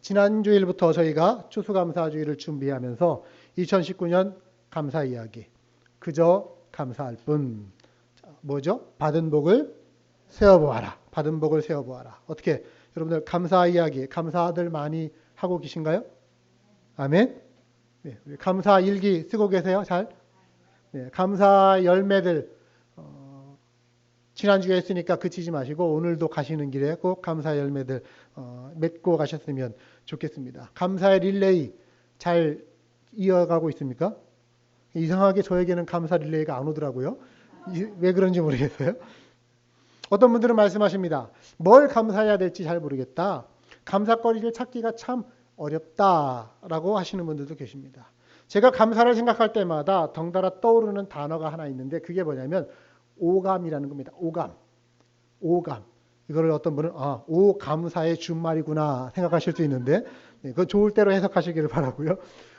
지난 주일부터 저희가 추수감사주일을 준비하면서 2019년 감사 이야기, 그저 감사할 뿐. 뭐죠? 받은 복을 세어보아라. 받은 복을 세어보아라. 어떻게 여러분들 감사 이야기, 감사들 많이 하고 계신가요? 아멘. 네, 감사 일기 쓰고 계세요? 잘? 네, 감사 열매들 지난주에 했으니까 그치지 마시고 오늘도 가시는 길에 꼭 감사 열매들 맺고 가셨으면 좋겠습니다. 감사의 릴레이 잘 이어가고 있습니까? 이상하게 저에게는 감사 릴레이가 안 오더라고요. 왜 그런지 모르겠어요. 어떤 분들은 말씀하십니다. 뭘 감사해야 될지 잘 모르겠다. 감사거리를 찾기가 참 어렵다라고 하시는 분들도 계십니다. 제가 감사를 생각할 때마다 덩달아 떠오르는 단어가 하나 있는데 그게 뭐냐면 오감이라는 겁니다. 오감. 이거를 어떤 분은 오감사의 준말이구나 생각하실 수 있는데 그거 좋을 대로 해석하시기를 바라고요.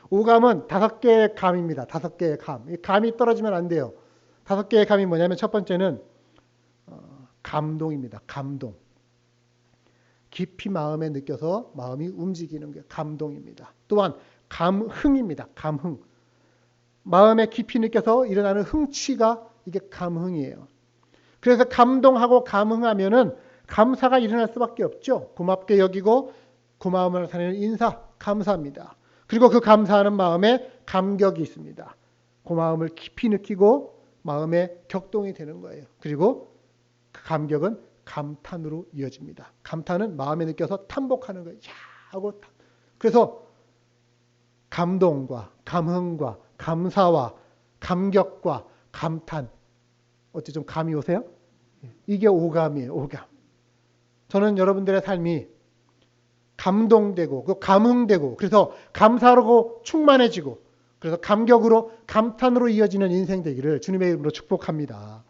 오감은 5개의 감입니다. 5개의 감. 이 감이 떨어지면 안 돼요. 5개의 감이 뭐냐면 첫 번째는 감동입니다. 감동. 깊이 마음에 느껴서 마음이 움직이는 게 감동입니다. 또한 감흥입니다. 감흥. 마음에 깊이 느껴서 일어나는 흥취가 이게 감흥이에요. 그래서 감동하고 감흥하면은 감사가 일어날 수밖에 없죠. 고맙게 여기고 고마움을 나타내는 인사, 감사합니다. 그리고 그 감사하는 마음에 감격이 있습니다. 고마움을 깊이 느끼고 마음에 격동이 되는 거예요. 그리고 그 감격은 감탄으로 이어집니다. 감탄은 마음에 느껴서 탐복하는 거예요. 야 하고 그래서 감동과 감흥과 감사와 감격과 감탄 어째 좀 감이 오세요? 이게 오감이에요. 오감. 저는 여러분들의 삶이 감동되고 그 감흥되고 그래서 감사로 충만해지고 그래서 감격으로 감탄으로 이어지는 인생 되기를 주님의 이름으로 축복합니다.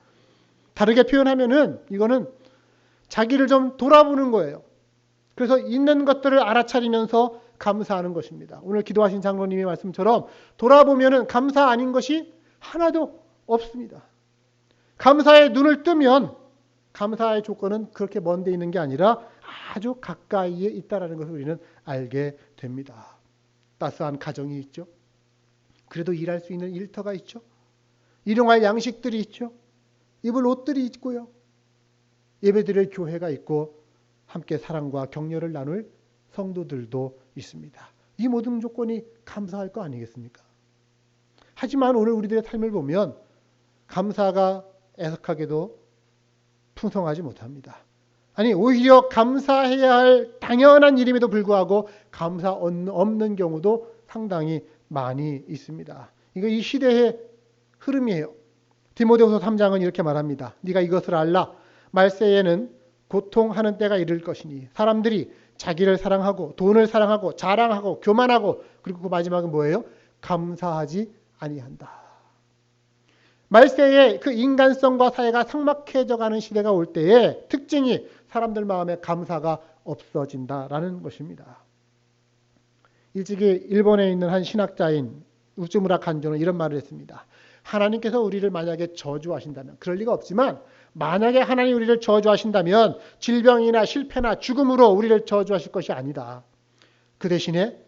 다르게 표현하면은 이거는 자기를 좀 돌아보는 거예요. 그래서 있는 것들을 알아차리면서 감사하는 것입니다. 오늘 기도하신 장로님의 말씀처럼 돌아보면은 감사 아닌 것이 하나도 없습니다. 감사의 눈을 뜨면 감사의 조건은 그렇게 먼 데 있는 게 아니라 아주 가까이에 있다는 것을 우리는 알게 됩니다. 따스한 가정이 있죠. 그래도 일할 수 있는 일터가 있죠. 일용할 양식들이 있죠. 입을 옷들이 있고요. 예배드릴 교회가 있고 함께 사랑과 격려를 나눌 성도들도 있습니다. 이 모든 조건이 감사할 거 아니겠습니까? 하지만 오늘 우리들의 삶을 보면 감사가 애석하게도 풍성하지 못합니다. 아니 오히려 감사해야 할 당연한 일임에도 불구하고 감사 없는 경우도 상당히 많이 있습니다. 이거 이 시대의 흐름이에요. 디모데후서 3장은 이렇게 말합니다. 네가 이것을 알라. 말세에는 고통하는 때가 이를 것이니 사람들이 자기를 사랑하고 돈을 사랑하고 자랑하고 교만하고 그리고 그 마지막은 뭐예요? 감사하지 아니한다. 말세에 그 인간성과 사회가 삭막해져가는 시대가 올 때에 특징이 사람들 마음에 감사가 없어진다라는 것입니다. 일찍이 일본에 있는 한 신학자인 우즈무라 간조는 이런 말을 했습니다. 하나님께서 우리를 만약에 저주하신다면 그럴 리가 없지만 만약에 하나님 우리를 저주하신다면 질병이나 실패나 죽음으로 우리를 저주하실 것이 아니다. 그 대신에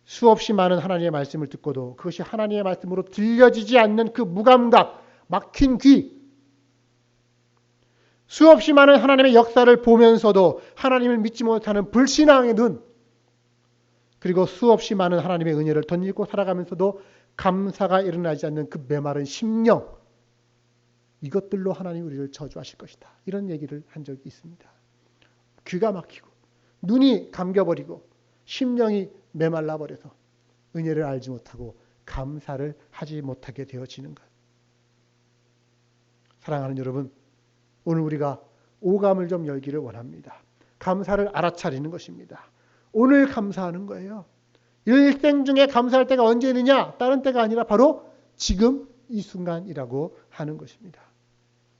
수없이 많은 하나님의 말씀을 듣고도 그것이 하나님의 말씀으로 들려지지 않는 그 무감각, 막힌 귀, 수없이 많은 하나님의 역사를 보면서도 하나님을 믿지 못하는 불신앙의 눈, 그리고 수없이 많은 하나님의 은혜를 덧입고 살아가면서도 감사가 일어나지 않는 그 메마른 심령, 이것들로 하나님 우리를 저주하실 것이다. 이런 얘기를 한 적이 있습니다. 귀가 막히고 눈이 감겨버리고 심령이 메말라 버려서 은혜를 알지 못하고 감사를 하지 못하게 되어지는 것. 사랑하는 여러분, 오늘 우리가 오감을 좀 열기를 원합니다. 감사를 알아차리는 것입니다. 오늘 감사하는 거예요. 일생 중에 감사할 때가 언제 있느냐? 다른 때가 아니라 바로 지금 이 순간이라고 하는 것입니다.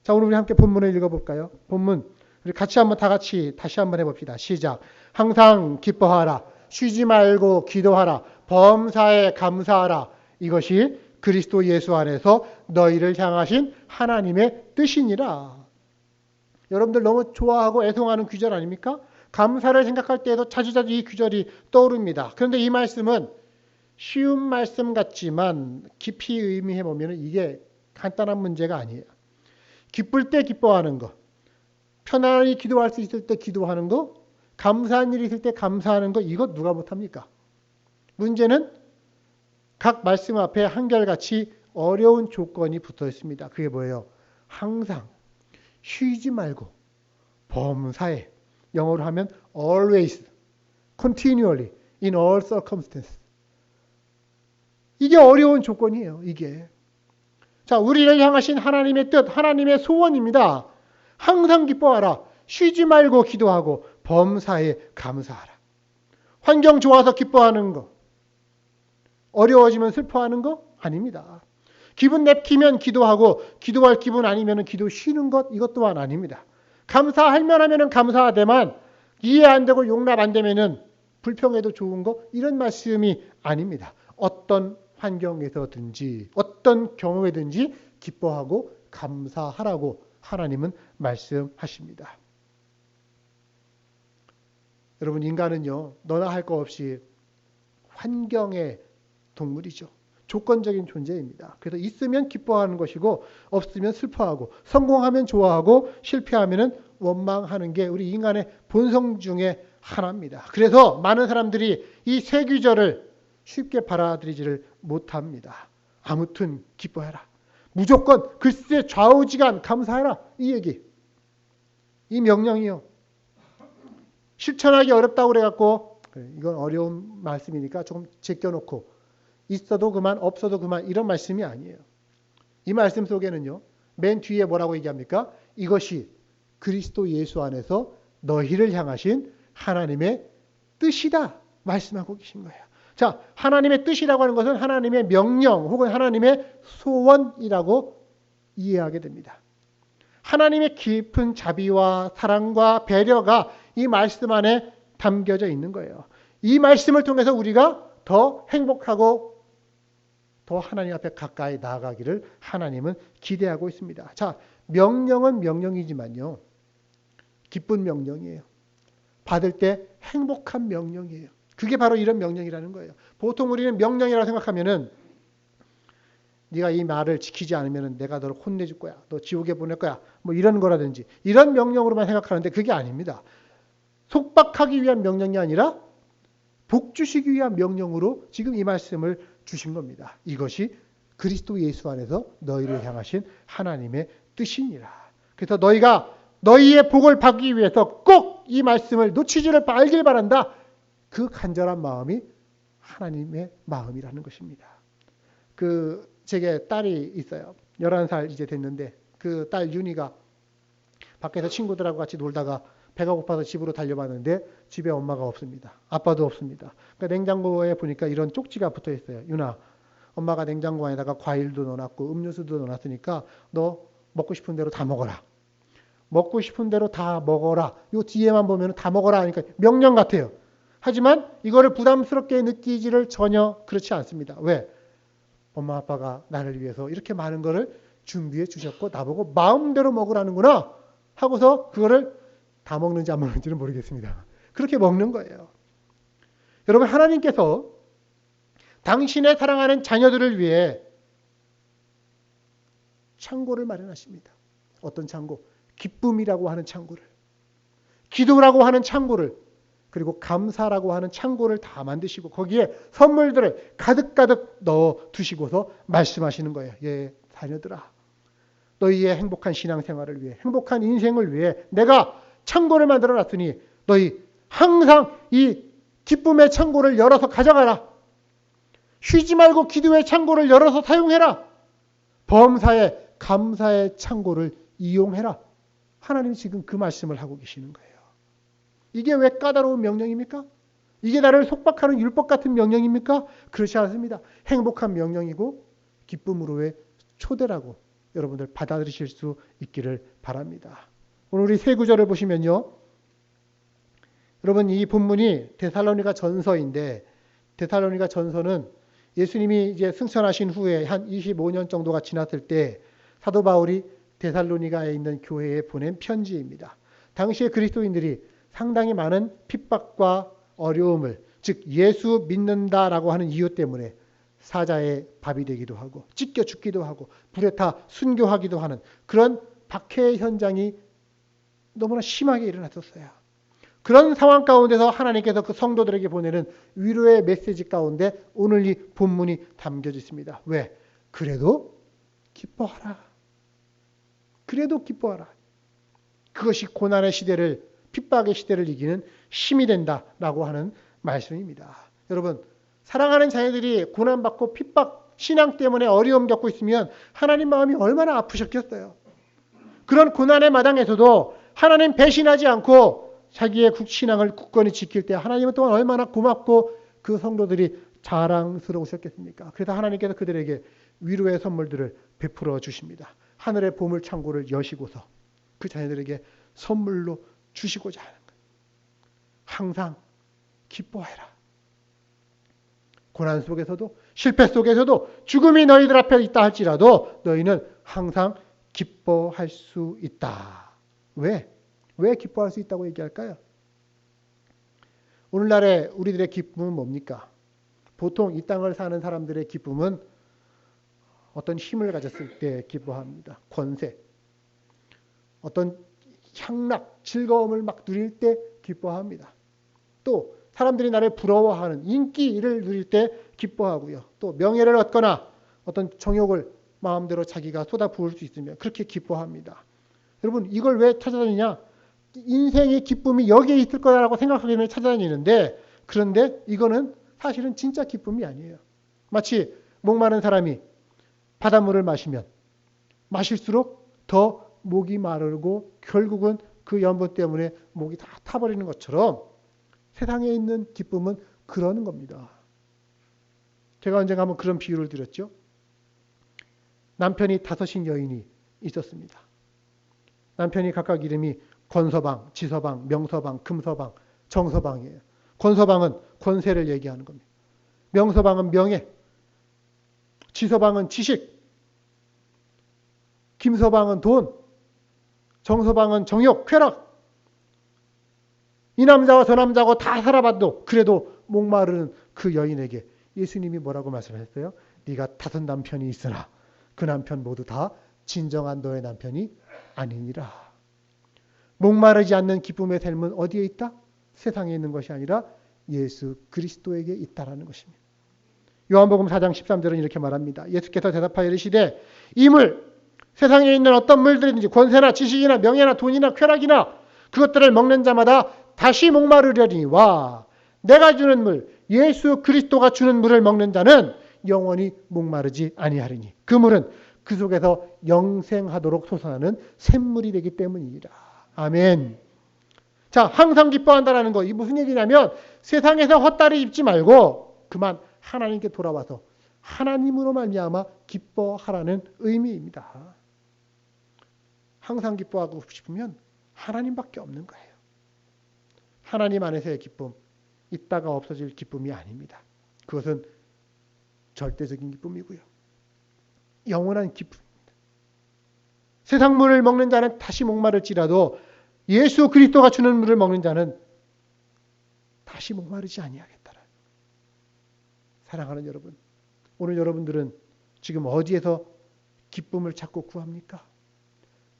자, 오늘 우리 함께 본문을 읽어볼까요? 본문 우리 같이 한번 다 같이 다시 한번 해봅시다. 시작. 항상 기뻐하라. 쉬지 말고 기도하라. 범사에 감사하라. 이것이 그리스도 예수 안에서 너희를 향하신 하나님의 뜻이니라. 여러분들 너무 좋아하고 애송하는 구절 아닙니까? 감사를 생각할 때에도 자주자주 이 구절이 떠오릅니다. 그런데 이 말씀은 쉬운 말씀 같지만 깊이 의미해 보면 이게 간단한 문제가 아니에요. 기쁠 때 기뻐하는 거, 편안히 기도할 수 있을 때 기도하는 거, 감사한 일이 있을 때 감사하는 거, 이거 누가 못합니까? 문제는 각 말씀 앞에 한결같이 어려운 조건이 붙어 있습니다. 그게 뭐예요? 항상, 쉬지 말고, 범사에, 영어로 하면 always, continually, in all circumstances. 이게 어려운 조건이에요. 이게. 자, 우리를 향하신 하나님의 뜻, 하나님의 소원입니다. 항상 기뻐하라. 쉬지 말고 기도하고 범사에 감사하라. 환경 좋아서 기뻐하는 거, 어려워지면 슬퍼하는 거 아닙니다. 기분 내키면 기도하고 기도할 기분 아니면 기도 쉬는 것, 이것 또한 아닙니다. 감사할만 하면 감사하되만 이해 안 되고 용납 안 되면 불평해도 좋은 거, 이런 말씀이 아닙니다. 어떤 환경에서든지 어떤 경우에든지 기뻐하고 감사하라고 하나님은 말씀하십니다. 여러분, 인간은요, 너나 할 거 없이 환경의 동물이죠. 조건적인 존재입니다. 그래서 있으면 기뻐하는 것이고 없으면 슬퍼하고 성공하면 좋아하고 실패하면 원망하는 게 우리 인간의 본성 중에 하나입니다. 그래서 많은 사람들이 이 세 규절을 쉽게 받아들이지를 못합니다. 아무튼 기뻐해라. 무조건 글쎄 좌우지간 감사해라. 이 얘기. 이 명령이요. 실천하기 어렵다고 그래갖고 이건 어려운 말씀이니까 조금 제껴놓고 있어도 그만 없어도 그만 이런 말씀이 아니에요. 이 말씀 속에는요. 맨 뒤에 뭐라고 얘기합니까? 이것이 그리스도 예수 안에서 너희를 향하신 하나님의 뜻이다 말씀하고 계신 거예요. 자, 하나님의 뜻이라고 하는 것은 하나님의 명령 혹은 하나님의 소원이라고 이해하게 됩니다. 하나님의 깊은 자비와 사랑과 배려가 이 말씀 안에 담겨져 있는 거예요. 이 말씀을 통해서 우리가 더 행복하고 더 하나님 앞에 가까이 나아가기를 하나님은 기대하고 있습니다. 자, 명령은 명령이지만요. 기쁜 명령이에요. 받을 때 행복한 명령이에요. 그게 바로 이런 명령이라는 거예요. 보통 우리는 명령이라고 생각하면은 네가 이 말을 지키지 않으면 내가 너를 혼내줄 거야. 너 지옥에 보낼 거야. 뭐 이런 거라든지 이런 명령으로만 생각하는데 그게 아닙니다. 속박하기 위한 명령이 아니라 복 주시기 위한 명령으로 지금 이 말씀을 주신 겁니다. 이것이 그리스도 예수 안에서 너희를 향하신 하나님의 뜻이니라. 그래서 너희가 너희의 복을 받기 위해서 꼭 이 말씀을 놓치지를 말길 바란다. 그 간절한 마음이 하나님의 마음이라는 것입니다. 제게 딸이 있어요. 11살 이제 됐는데 그 딸 윤희가 밖에서 친구들하고 같이 놀다가 배가 고파서 집으로 달려봤는데 집에 엄마가 없습니다. 아빠도 없습니다. 그러니까 냉장고에 보니까 이런 쪽지가 붙어 있어요. 윤아, 엄마가 냉장고 안에다가 과일도 넣어놨고 음료수도 넣어놨으니까 너 먹고 싶은 대로 다 먹어라. 먹고 싶은 대로 다 먹어라. 요 뒤에만 보면 다 먹어라 하니까 명령 같아요. 하지만 이거를 부담스럽게 느끼지를 전혀 그렇지 않습니다. 왜? 엄마 아빠가 나를 위해서 이렇게 많은 거를 준비해 주셨고 나보고 마음대로 먹으라는구나 하고서 그거를 다 먹는지 안 먹는지는 모르겠습니다. 그렇게 먹는 거예요. 여러분, 하나님께서 당신의 사랑하는 자녀들을 위해 창고를 마련하십니다. 어떤 창고? 기쁨이라고 하는 창고를, 기도라고 하는 창고를, 그리고 감사라고 하는 창고를 다 만드시고 거기에 선물들을 가득가득 넣어 두시고서 말씀하시는 거예요. 예, 자녀들아, 너희의 행복한 신앙생활을 위해, 행복한 인생을 위해 내가 창고를 만들어 놨으니 너희 항상 이 기쁨의 창고를 열어서 가져가라. 쉬지 말고 기도의 창고를 열어서 사용해라. 범사의 감사의 창고를 이용해라. 하나님이 지금 그 말씀을 하고 계시는 거예요. 이게 왜 까다로운 명령입니까? 이게 나를 속박하는 율법 같은 명령입니까? 그렇지 않습니다. 행복한 명령이고 기쁨으로의 초대라고 여러분들 받아들이실 수 있기를 바랍니다. 오늘 우리 세 구절을 보시면요. 여러분, 이 본문이 데살로니가 전서인데 데살로니가 전서는 예수님이 이제 승천하신 후에 한 25년 정도가 지났을 때 사도 바울이 데살로니가에 있는 교회에 보낸 편지입니다. 당시에 그리스도인들이 상당히 많은 핍박과 어려움을, 즉 예수 믿는다라고 하는 이유 때문에 사자의 밥이 되기도 하고 찢겨 죽기도 하고 불에 타 순교하기도 하는 그런 박해의 현장이 너무나 심하게 일어났었어요. 그런 상황 가운데서 하나님께서 그 성도들에게 보내는 위로의 메시지 가운데 오늘 이 본문이 담겨져 있습니다. 왜? 그래도 기뻐하라. 그래도 기뻐하라. 그것이 고난의 시대를, 핍박의 시대를 이기는 힘이 된다라고 하는 말씀입니다. 여러분, 사랑하는 자녀들이 고난받고 핍박, 신앙 때문에 어려움 겪고 있으면 하나님 마음이 얼마나 아프셨겠어요. 그런 고난의 마당에서도 하나님 배신하지 않고 자기의 신앙을 굳건히 지킬 때 하나님은 또한 얼마나 고맙고 그 성도들이 자랑스러우셨겠습니까? 그래서 하나님께서 그들에게 위로의 선물들을 베풀어 주십니다. 하늘의 보물 창고를 여시고서 그 자녀들에게 선물로 주시고자 하는 것. 항상 기뻐해라. 고난 속에서도 실패 속에서도 죽음이 너희들 앞에 있다 할지라도 너희는 항상 기뻐할 수 있다. 왜? 왜 기뻐할 수 있다고 얘기할까요? 오늘날의 우리들의 기쁨은 뭡니까? 보통 이 땅을 사는 사람들의 기쁨은 어떤 힘을 가졌을 때 기뻐합니다. 권세, 어떤 향락, 즐거움을 막 누릴 때 기뻐합니다. 또 사람들이 나를 부러워하는 인기를 누릴 때 기뻐하고요. 또 명예를 얻거나 어떤 정욕을 마음대로 자기가 쏟아부을 수 있으면 그렇게 기뻐합니다. 여러분, 이걸 왜 찾아다니냐? 인생의 기쁨이 여기에 있을 거라고 생각하기는 찾아다니는데, 그런데 이거는 사실은 진짜 기쁨이 아니에요. 마치 목마른 사람이 바닷물을 마시면 마실수록 더 목이 마르고 결국은 그 염분 때문에 목이 다 타버리는 것처럼 세상에 있는 기쁨은 그러는 겁니다. 제가 언젠가 한번 그런 비유를 드렸죠. 남편이 5인 여인이 있었습니다. 남편이 각각 이름이 권서방, 지서방, 명서방, 금서방, 정서방이에요. 권서방은 권세를 얘기하는 겁니다. 명서방은 명예, 지서방은 지식, 김서방은 돈, 정서방은 정욕, 쾌락. 이 남자와 저 남자하고 다 살아봐도 그래도 목마르는 그 여인에게 예수님이 뭐라고 말씀하셨어요? 네가 5 남편이 있으나 그 남편 모두 다 진정한 너의 남편이 아니니라. 목마르지 않는 기쁨의 삶은 어디에 있다? 세상에 있는 것이 아니라 예수 그리스도에게 있다라는 것입니다. 요한복음 4장 13절은 이렇게 말합니다. 예수께서 대답하여 이르시되 이 물, 세상에 있는 어떤 물들이든지 권세나 지식이나 명예나 돈이나 쾌락이나 그것들을 먹는 자마다 다시 목마르려니와 내가 주는 물, 예수 그리스도가 주는 물을 먹는 자는 영원히 목마르지 아니하리니 그 물은 그 속에서 영생하도록 솟아나는 샘물이 되기 때문이니라. 아멘. 자, 항상 기뻐한다라는 거, 이 무슨 얘기냐면 세상에서 헛다리 입지 말고 그만 하나님께 돌아와서 하나님으로 말미암아 기뻐하라는 의미입니다. 항상 기뻐하고 싶으면 하나님밖에 없는 거예요. 하나님 안에서의 기쁨, 있다가 없어질 기쁨이 아닙니다. 그것은 절대적인 기쁨이고요. 영원한 기쁨입니다. 세상 물을 먹는 자는 다시 목마를지라도 예수 그리스도가 주는 물을 먹는 자는 다시 목마르지 아니하겠다라. 사랑하는 여러분, 오늘 여러분들은 지금 어디에서 기쁨을 찾고 구합니까?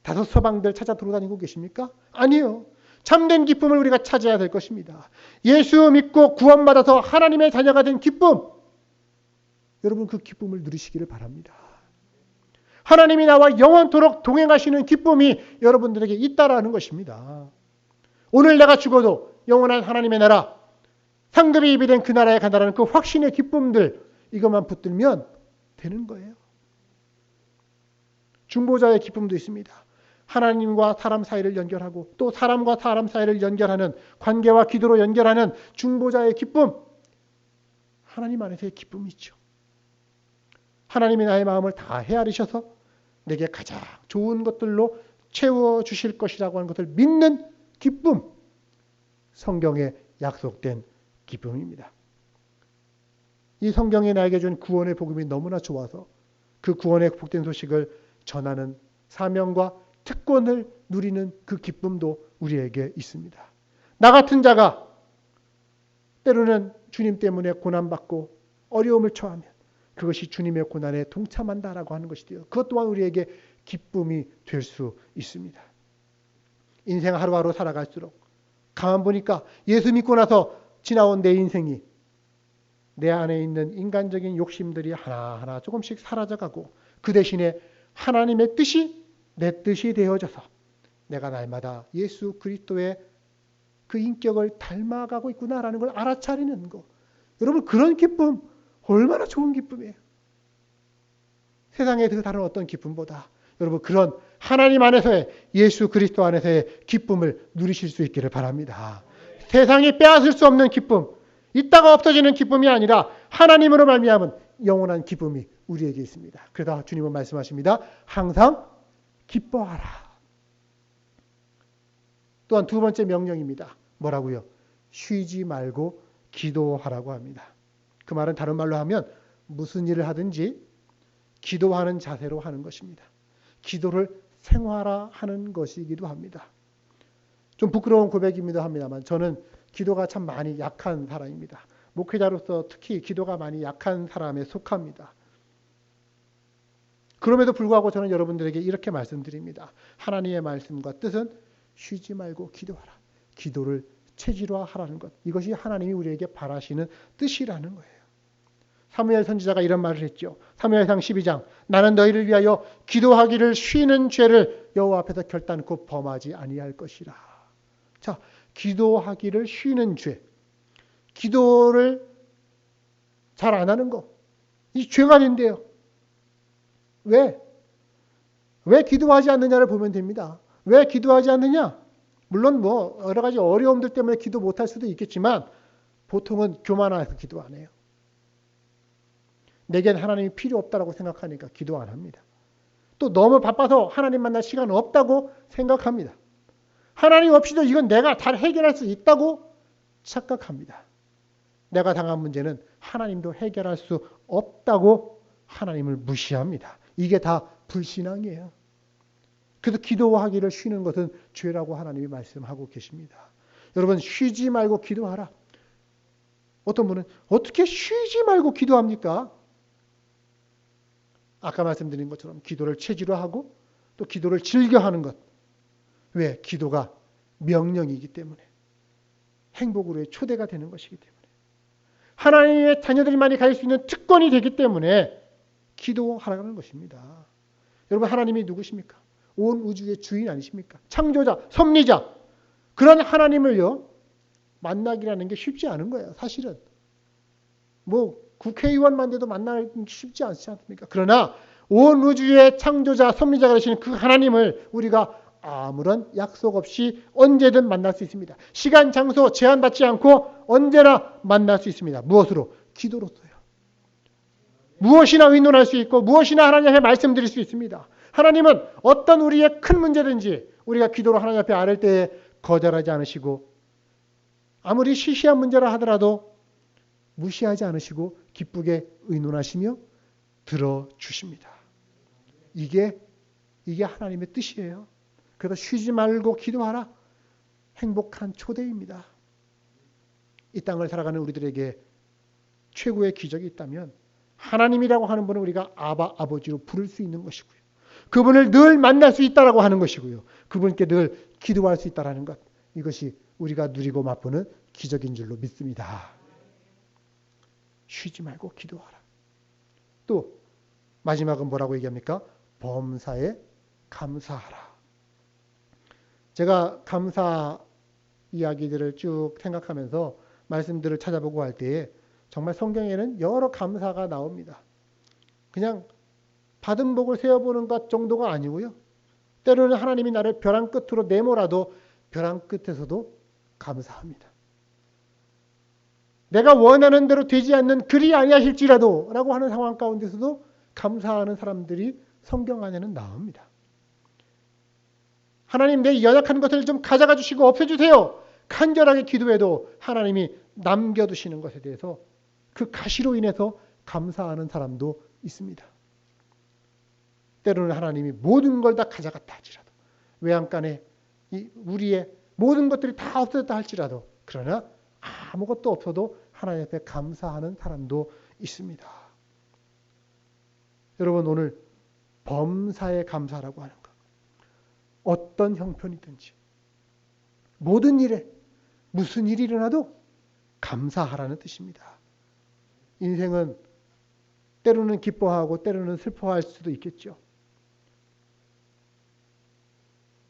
5 서방들 찾아 돌아다니고 계십니까? 아니요. 참된 기쁨을 우리가 찾아야 될 것입니다. 예수 믿고 구원받아서 하나님의 자녀가 된 기쁨. 여러분 그 기쁨을 누리시기를 바랍니다. 하나님이 나와 영원토록 동행하시는 기쁨이 여러분들에게 있다라는 것입니다. 오늘 내가 죽어도 영원한 하나님의 나라, 상급이 입이 된 그 나라에 간다라는 그 확신의 기쁨들, 이것만 붙들면 되는 거예요. 중보자의 기쁨도 있습니다. 하나님과 사람 사이를 연결하고 또 사람과 사람 사이를 연결하는, 관계와 기도로 연결하는 중보자의 기쁨. 하나님 안에서의 기쁨이 있죠. 하나님이 나의 마음을 다 헤아리셔서 내게 가장 좋은 것들로 채워주실 것이라고 하는 것을 믿는 기쁨. 성경에 약속된 기쁨입니다. 이 성경이 나에게 준 구원의 복음이 너무나 좋아서 그 구원의 복된 소식을 전하는 사명과 특권을 누리는 그 기쁨도 우리에게 있습니다. 나 같은 자가 때로는 주님 때문에 고난받고 어려움을 처하면 그것이 주님의 고난에 동참한다라고 하는 것이 돼요. 그것 또한 우리에게 기쁨이 될 수 있습니다. 인생 하루하루 살아갈수록 가만 보니까 예수 믿고 나서 지나온 내 인생이 내 안에 있는 인간적인 욕심들이 하나하나 조금씩 사라져가고 그 대신에 하나님의 뜻이 내 뜻이 되어져서 내가 날마다 예수 그리스도의 그 인격을 닮아가고 있구나라는 걸 알아차리는 거. 여러분 그런 기쁨 얼마나 좋은 기쁨이에요. 세상의 그 다른 어떤 기쁨보다 여러분 그런 하나님 안에서의 예수 그리스도 안에서의 기쁨을 누리실 수 있기를 바랍니다. 세상이 빼앗을 수 없는 기쁨, 있다가 없어지는 기쁨이 아니라 하나님으로 말미암은 영원한 기쁨이 우리에게 있습니다. 그러다 주님은 말씀하십니다. 항상 기뻐하라. 또한 두 번째 명령입니다. 뭐라고요? 쉬지 말고 기도하라고 합니다. 그 말은 다른 말로 하면 무슨 일을 하든지 기도하는 자세로 하는 것입니다. 기도를 생활화하는 것이기도 합니다. 좀 부끄러운 고백입니다 합니다만 저는 기도가 참 많이 약한 사람입니다. 목회자로서 특히 기도가 많이 약한 사람에 속합니다. 그럼에도 불구하고 저는 여러분들에게 이렇게 말씀드립니다. 하나님의 말씀과 뜻은 쉬지 말고 기도하라. 기도를 체질화하라는 것. 이것이 하나님이 우리에게 바라시는 뜻이라는 거예요. 사무엘 선지자가 이런 말을 했죠. 사무엘상 12장 나는 너희를 위하여 기도하기를 쉬는 죄를 여호와 앞에서 결단코 범하지 아니할 것이라. 자, 기도하기를 쉬는 죄. 기도를 잘 안 하는 거. 이 죄가 된대요. 왜? 왜 기도하지 않느냐를 보면 됩니다. 왜 기도하지 않느냐? 물론 뭐 여러 가지 어려움들 때문에 기도 못할 수도 있겠지만 보통은 교만해서 기도 안 해요. 내겐 하나님이 필요 없다라고 생각하니까 기도 안 합니다. 또 너무 바빠서 하나님 만날 시간 없다고 생각합니다. 하나님 없이도 이건 내가 잘 해결할 수 있다고 착각합니다. 내가 당한 문제는 하나님도 해결할 수 없다고 하나님을 무시합니다. 이게 다 불신앙이에요. 그래서 기도하기를 쉬는 것은 죄라고 하나님이 말씀하고 계십니다. 여러분 쉬지 말고 기도하라. 어떤 분은 어떻게 쉬지 말고 기도합니까? 아까 말씀드린 것처럼 기도를 체질화하고 또 기도를 즐겨하는 것. 왜? 기도가 명령이기 때문에. 행복으로의 초대가 되는 것이기 때문에. 하나님의 자녀들만이 가질 수 있는 특권이 되기 때문에 기도하라는 것입니다. 여러분 하나님이 누구십니까? 온 우주의 주인 아니십니까? 창조자, 섭리자. 그런 하나님을요 만나기라는 게 쉽지 않은 거예요. 사실은. 뭐 국회의원만 돼도 만나기 쉽지 않지 않습니까? 그러나 온 우주의 창조자, 섭리자가 되시는 그 하나님을 우리가 아무런 약속 없이 언제든 만날 수 있습니다. 시간, 장소 제한받지 않고 언제나 만날 수 있습니다. 무엇으로? 기도로서요. 무엇이나 의논할 수 있고 무엇이나 하나님 앞에 말씀드릴 수 있습니다. 하나님은 어떤 우리의 큰 문제든지 우리가 기도로 하나님 앞에 아뢰을 때에 거절하지 않으시고 아무리 시시한 문제라 하더라도 무시하지 않으시고 기쁘게 의논하시며 들어주십니다. 이게 하나님의 뜻이에요. 그래서 쉬지 말고 기도하라. 행복한 초대입니다. 이 땅을 살아가는 우리들에게 최고의 기적이 있다면 하나님이라고 하는 분은 우리가 아바, 아버지로 부를 수 있는 것이고요. 그분을 늘 만날 수 있다라고 하는 것이고요. 그분께 늘 기도할 수 있다라는 것. 이것이 우리가 누리고 맛보는 기적인 줄로 믿습니다. 쉬지 말고 기도하라. 또 마지막은 뭐라고 얘기합니까? 범사에 감사하라. 제가 감사 이야기들을 쭉 생각하면서 말씀들을 찾아보고 할 때에 정말 성경에는 여러 감사가 나옵니다. 그냥 받은 복을 세어보는 것 정도가 아니고요. 때로는 하나님이 나를 벼랑 끝으로 내몰아도 벼랑 끝에서도 감사합니다. 내가 원하는 대로 되지 않는 그리 아니하실지라도 라고 하는 상황 가운데서도 감사하는 사람들이 성경 안에는 나옵니다. 하나님 내 연약한 것을 좀 가져가 주시고 없애주세요. 간절하게 기도해도 하나님이 남겨두시는 것에 대해서 그 가시로 인해서 감사하는 사람도 있습니다. 때로는 하나님이 모든 걸 다 가져갔다 할지라도 외양간에 우리의 모든 것들이 다 없어졌다 할지라도 그러나 아무것도 없어도 하나님 앞에 감사하는 사람도 있습니다. 여러분 오늘 범사에 감사라고 하는 것. 어떤 형편이든지 모든 일에 무슨 일이 일어나도 감사하라는 뜻입니다. 인생은 때로는 기뻐하고 때로는 슬퍼할 수도 있겠죠.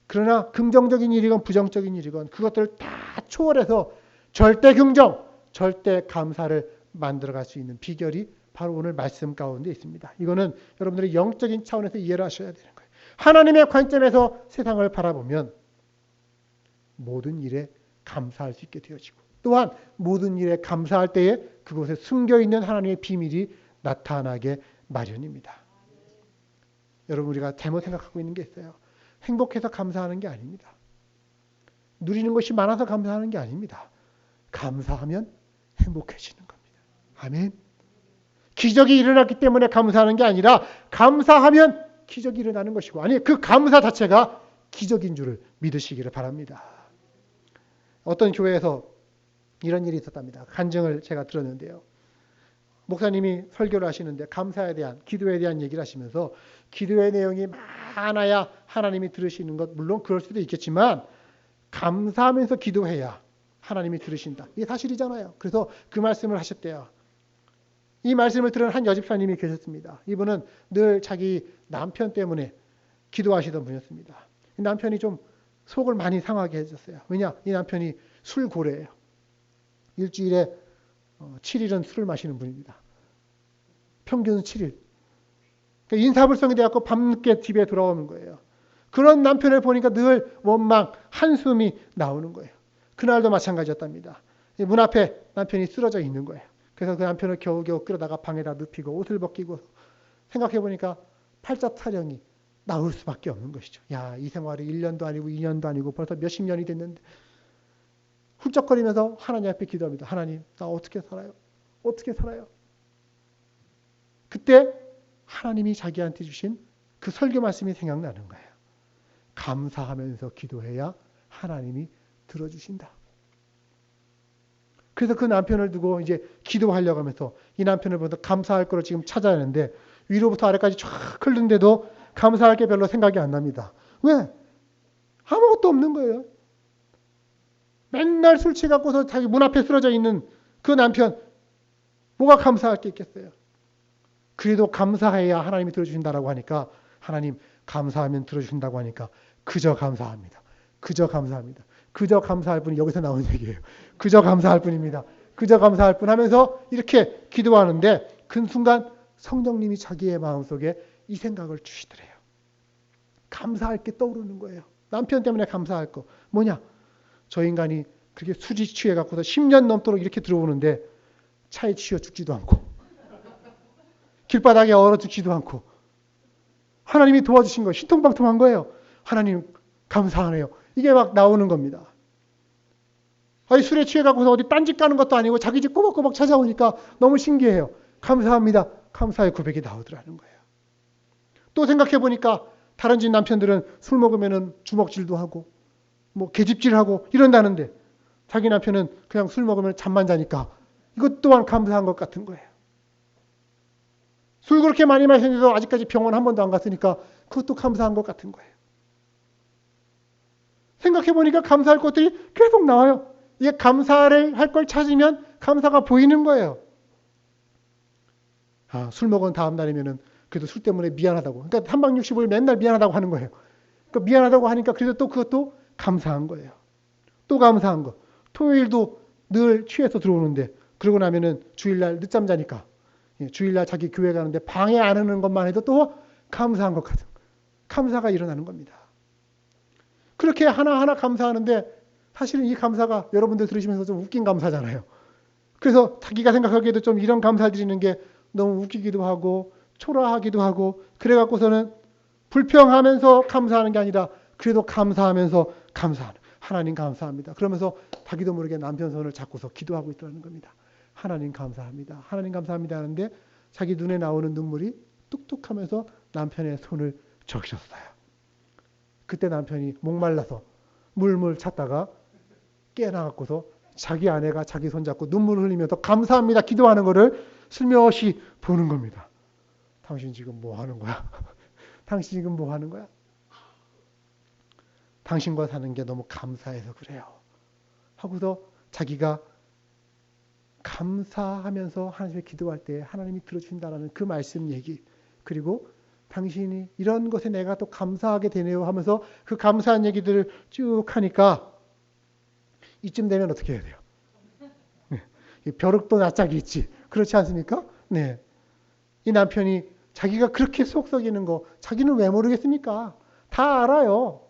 그러나 긍정적인 일이건 부정적인 일이건 그것들을 다 초월해서 절대 긍정, 절대 감사를 만들어갈 수 있는 비결이 바로 오늘 말씀 가운데 있습니다. 이거는 여러분들이 영적인 차원에서 이해를 하셔야 되는 거예요. 하나님의 관점에서 세상을 바라보면 모든 일에 감사할 수 있게 되어지고 또한 모든 일에 감사할 때에 그곳에 숨겨있는 하나님의 비밀이 나타나게 마련입니다. 여러분 우리가 잘못 생각하고 있는 게 있어요. 행복해서 감사하는 게 아닙니다. 누리는 것이 많아서 감사하는 게 아닙니다. 감사하면 행복해지는 겁니다. 아멘. 기적이 일어났기 때문에 감사하는 게 아니라 감사하면 기적이 일어나는 것이고 아니 그 감사 자체가 기적인 줄을 믿으시기를 바랍니다. 어떤 교회에서 이런 일이 있었답니다. 간증을 제가 들었는데요. 목사님이 설교를 하시는데 감사에 대한 기도에 대한 얘기를 하시면서 기도의 내용이 많아야 하나님이 들으시는 것 물론 그럴 수도 있겠지만 감사하면서 기도해야 하나님이 들으신다. 이게 사실이잖아요. 그래서 그 말씀을 하셨대요. 이 말씀을 들은 한 여집사님이 계셨습니다. 이분은 늘 자기 남편 때문에 기도하시던 분이었습니다. 남편이 좀 속을 많이 상하게 해줬어요. 왜냐? 이 남편이 술고래예요. 일주일에 7일은 술을 마시는 분입니다. 평균 7일. 그러니까 인사불성이 되어서 밤늦게 집에 돌아오는 거예요. 그런 남편을 보니까 늘 원망, 한숨이 나오는 거예요. 그날도 마찬가지였답니다. 문 앞에 남편이 쓰러져 있는 거예요. 그래서 그 남편을 겨우겨우 끌어다가 방에다 눕히고 옷을 벗기고 생각해보니까 팔자 타령이 나올 수밖에 없는 것이죠. 야, 이 생활이 1년도 아니고 2년도 아니고 벌써 몇십 년이 됐는데 훌쩍거리면서 하나님 앞에 기도합니다. 하나님, 나 어떻게 살아요? 어떻게 살아요? 그때 하나님이 자기한테 주신 그 설교 말씀이 생각나는 거예요. 감사하면서 기도해야 하나님이 들어주신다. 그래서 그 남편을 두고 이제 기도하려고 하면서 이 남편을 보면서 감사할 거를 지금 찾아내는데 위로부터 아래까지 쫙 흐르는데도 감사할 게 별로 생각이 안 납니다. 왜? 아무것도 없는 거예요. 맨날 술 취해갖고서 자기 문 앞에 쓰러져 있는 그 남편 뭐가 감사할 게 있겠어요. 그래도 감사해야 하나님이 들어주신다라고 하니까 하나님 감사하면 들어주신다고 하니까 그저 감사합니다. 그저 감사합니다. 그저 감사할 뿐이 여기서 나온 얘기예요. 그저 감사할 뿐입니다. 그저 감사할 뿐 하면서 이렇게 기도하는데 그 순간 성령님이 자기의 마음속에 이 생각을 주시더래요. 감사할 게 떠오르는 거예요. 남편 때문에 감사할 거. 뭐냐? 저 인간이 그렇게 술이 취해갖고서 10년 넘도록 이렇게 들어오는데 차에 치여 죽지도 않고 길바닥에 얼어 죽지도 않고 하나님이 도와주신 거예요. 신통방통한 거예요. 하나님 감사하네요. 이게 막 나오는 겁니다. 아니 술에 취해갖고서 어디 딴짓 가는 것도 아니고 자기 집 꼬박꼬박 찾아오니까 너무 신기해요. 감사합니다. 감사의 고백이 나오더라는 거예요. 또 생각해보니까 다른 집 남편들은 술 먹으면은 주먹질도 하고 뭐 계집질하고 이런다는데 자기 남편은 그냥 술 먹으면 잠만 자니까 이것 또한 감사한 것 같은 거예요. 술 그렇게 많이 마셨는데도 아직까지 병원 한 번도 안 갔으니까 그것도 감사한 것 같은 거예요. 생각해보니까 감사할 것들이 계속 나와요. 이게 감사를 할 걸 찾으면 감사가 보이는 거예요. 아, 술 먹은 다음 날이면은 그래도 술 때문에 미안하다고. 그러니까 365일 맨날 미안하다고 하는 거예요. 그러니까 미안하다고 하니까 그래도 또 그것도 감사한 거예요. 또 감사한 거. 토요일도 늘 취해서 들어오는데 그러고 나면은 주일날 늦잠 자니까 주일날 자기 교회 가는데 방해 안 하는 것만 해도 또 감사한 것 같은 감사가 일어나는 겁니다. 그렇게 하나하나 감사하는데 사실은 이 감사가 여러분들 들으시면서 좀 웃긴 감사잖아요. 그래서 자기가 생각하기에도 좀 이런 감사 드리는 게 너무 웃기기도 하고 초라하기도 하고 그래갖고서는 불평하면서 감사하는 게 아니라 그래도 감사하면서 감사하는 하나님 감사합니다. 그러면서 자기도 모르게 남편 손을 잡고서 기도하고 있다는 겁니다. 하나님 감사합니다. 하나님 감사합니다 하는데 자기 눈에 나오는 눈물이 뚝뚝하면서 남편의 손을 적셨어요. 그때 남편이 목말라서 물물 찾다가 깨어나갖고서 자기 아내가 자기 손잡고 눈물을 흘리면서 감사합니다 기도하는 거를 슬며시 보는 겁니다. 당신 지금 뭐 하는 거야? 당신 지금 뭐 하는 거야? 당신과 사는 게 너무 감사해서 그래요. 하고서 자기가 감사하면서 하나님께 기도할 때 하나님이 들어주신다라는 그 말씀 얘기, 그리고 당신이 이런 것에 내가 또 감사하게 되네요 하면서 그 감사한 얘기들을 쭉 하니까 이쯤 되면 어떻게 해야 돼요? 네. 벼룩도 낯짝이 있지. 그렇지 않습니까? 네. 이 남편이 자기가 그렇게 속 썩이는 거 자기는 왜 모르겠습니까? 다 알아요.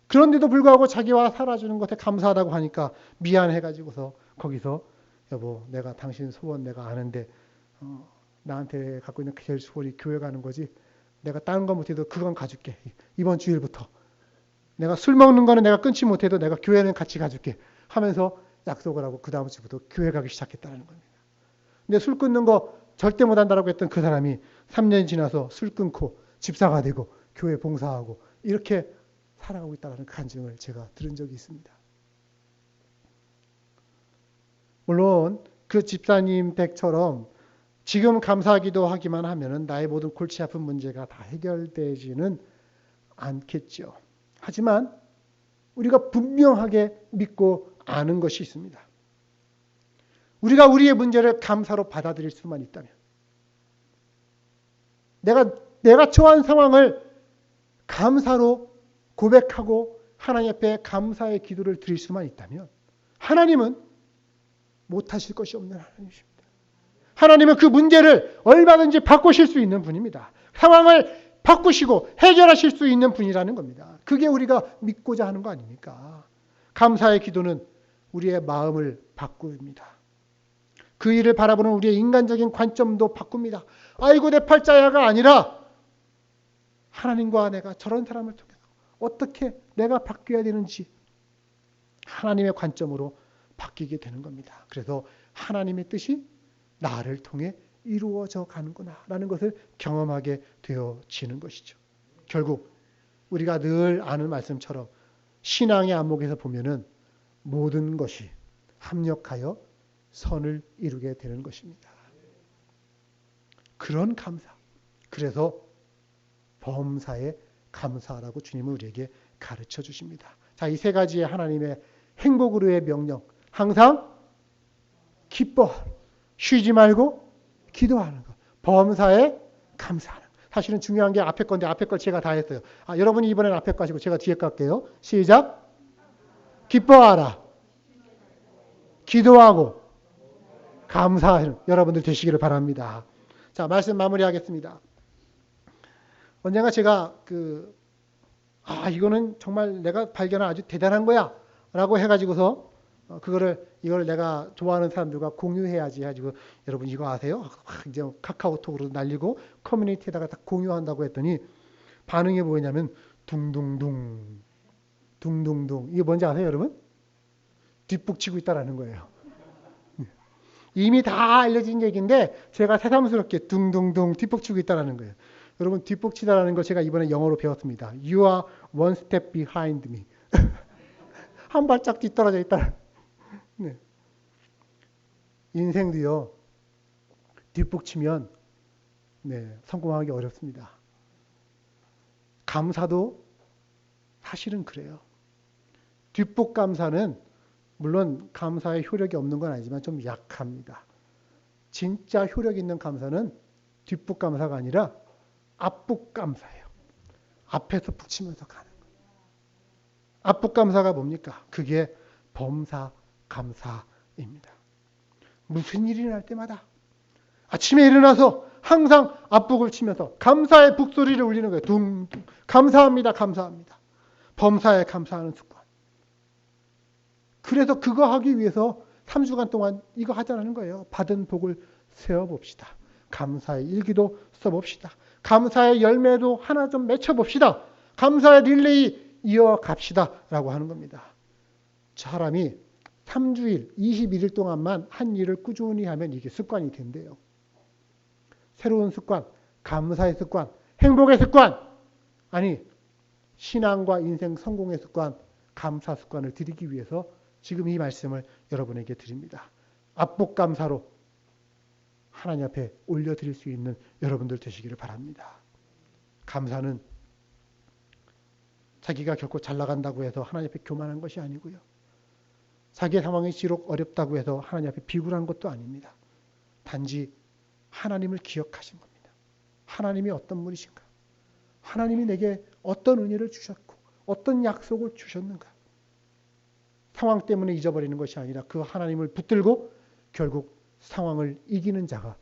그런데도 불구하고 자기와 살아주는 것에 감사하다고 하니까 미안해가지고서 거기서 여보 내가 당신 소원 내가 아는데 나한테 갖고 있는 제일 소원이 교회 가는 거지. 내가 다른 거 못해도 그건 가줄게. 이번 주일부터. 내가 술 먹는 거는 내가 끊지 못해도 내가 교회는 같이 가줄게. 하면서 약속을 하고 그 다음 주부터 교회 가기 시작했다는 겁니다. 근데 술 끊는 거 절대 못한다라고 했던 그 사람이 3년 지나서 술 끊고 집사가 되고 교회 봉사하고 이렇게 살아가고 있다는 간증을 제가 들은 적이 있습니다. 물론 그 집사님 댁처럼 지금 감사하기도 하기만 하면은 나의 모든 골치 아픈 문제가 다 해결되지는 않겠죠. 하지만 우리가 분명하게 믿고 아는 것이 있습니다. 우리가 우리의 문제를 감사로 받아들일 수만 있다면, 내가 처한 상황을 감사로 고백하고 하나님 앞에 감사의 기도를 드릴 수만 있다면 하나님은 못하실 것이 없는 하나님이십니다. 하나님은 그 문제를 얼마든지 바꾸실 수 있는 분입니다. 상황을 바꾸시고 해결하실 수 있는 분이라는 겁니다. 그게 우리가 믿고자 하는 거 아닙니까? 감사의 기도는 우리의 마음을 바꿉니다. 그 일을 바라보는 우리의 인간적인 관점도 바꿉니다. 아이고 내 팔자야가 아니라 하나님과 내가 저런 사람을 통해서 어떻게 내가 바뀌어야 되는지 하나님의 관점으로 바뀌게 되는 겁니다. 그래서 하나님의 뜻이 나를 통해 이루어져 가는구나 라는 것을 경험하게 되어지는 것이죠. 결국 우리가 늘 아는 말씀처럼 신앙의 안목에서 보면은 모든 것이 합력하여 선을 이루게 되는 것입니다. 그런 감사. 그래서 범사에 감사라고 주님은 우리에게 가르쳐 주십니다. 자, 이 세 가지의 하나님의 행복으로의 명령. 항상 기뻐, 쉬지 말고 기도하는 것. 범사에 감사하는 것. 사실은 중요한 게 앞에 건데 앞에 걸 제가 다 했어요. 여러분이 이번엔 앞에 거 하시고 제가 뒤에 거 할게요. 시작. 기뻐하라. 기도하고 감사하는 여러분들 되시기를 바랍니다. 자, 말씀 마무리하겠습니다. 언젠가 제가 이거는 정말 내가 발견한 아주 대단한 거야 라고 해가지고서 이걸 내가 좋아하는 사람들과 공유해야지 해가지고 여러분 이거 아세요? 이제 카카오톡으로 날리고 커뮤니티에다가 다 공유한다고 했더니 반응이 뭐냐면 둥둥둥 이게 뭔지 아세요 여러분? 뒷북치고 있다라는 거예요. 이미 다 알려진 얘기인데 제가 새삼스럽게 둥둥둥 뒷북치고 있다라는 거예요. 여러분 뒷북치다라는 걸 제가 이번에 영어로 배웠습니다. You are one step behind me. 한 발짝 뒤떨어져 있다. 네. 인생도요. 뒷북치면 성공하기 어렵습니다. 감사도 사실은 그래요. 뒷북 감사는 물론 감사의 효력이 없는 건 아니지만 좀 약합니다. 진짜 효력 있는 감사는 뒷북 감사가 아니라 앞북 감사예요. 앞에서 북치면서 가는 거예요. 앞북 감사가 뭡니까? 그게 범사 감사입니다. 무슨 일이 날 때마다 아침에 일어나서 항상 앞북을 치면서 감사의 북소리를 울리는 거예요. 둥둥. 감사합니다. 감사합니다. 범사에 감사하는 습관. 그래서 그거 하기 위해서 3주간 동안 이거 하자는 거예요. 받은 복을 세어봅시다. 감사의 일기도 써봅시다. 감사의 열매도 하나 좀 맺혀봅시다. 감사의 릴레이 이어갑시다. 라고 하는 겁니다. 사람이 3주일, 21일 동안만 한 일을 꾸준히 하면 이게 습관이 된대요. 새로운 습관, 감사의 습관, 행복의 습관. 아니, 신앙과 인생 성공의 습관, 감사 습관을 들이기 위해서 지금 이 말씀을 여러분에게 드립니다. 압복감사로 하나님 앞에 올려드릴 수 있는 여러분들 되시기를 바랍니다. 감사는 자기가 결코 잘 나간다고 해서 하나님 앞에 교만한 것이 아니고요. 자기의 상황이 지록 어렵다고 해서 하나님 앞에 비굴한 것도 아닙니다. 단지 하나님을 기억하신 겁니다. 하나님이 어떤 분이신가? 하나님이 내게 어떤 은혜를 주셨고 어떤 약속을 주셨는가? 상황 때문에 잊어버리는 것이 아니라 그 하나님을 붙들고 결국 상황을 이기는 자가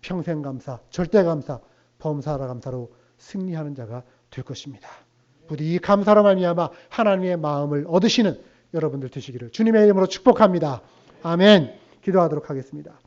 평생 감사, 절대 감사, 범사라 감사로 승리하는 자가 될 것입니다. 부디 이 감사로 말미암아 하나님의 마음을 얻으시는 여러분들 되시기를 주님의 이름으로 축복합니다. 아멘. 기도하도록 하겠습니다.